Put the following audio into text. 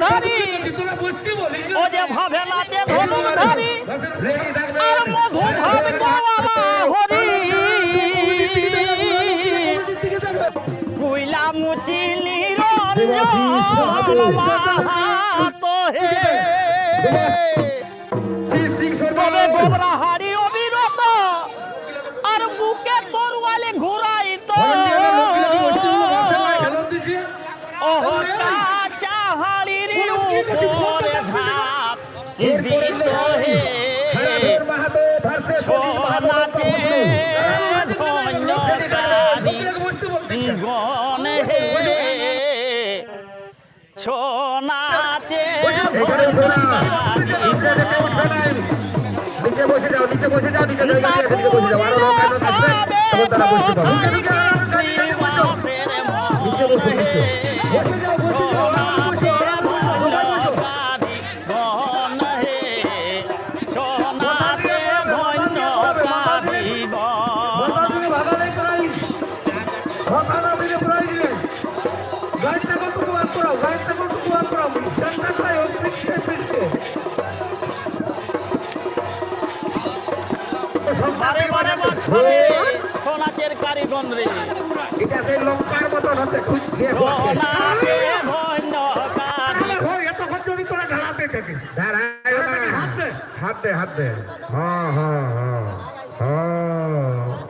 ধারি ও যে ভাবে নাচে ধনুক ধারি আর মধু ভাব গোয়ালা হরি কুইলা মুচি নিরঞ্জন মাহাতো হে তবে গোবরা হারি অবিরত আর বুকে তরুয়ালে ঘুরাই তো চাহাড়ির উপরে ঝাঁপ দিত হে সোনাতে ধন্যকারী গণ হে সোনাতে নিচে বসে যাও নিচে বসে যাও নিচে বসে যাও আরো লোক আসবে তখন তারা বসতে পারবে নিচে বসে নিচে বসে যাও বসে যাও সোনাচের কারিগণ রে এটা সেই লঙ্কার মতন হচ্ছে খুঁজছে এতক্ষণ যদি তোরা ঢালাতে থাকে হাত দে হ্যাঁ হ্যাঁ হ্যাঁ হ্যাঁ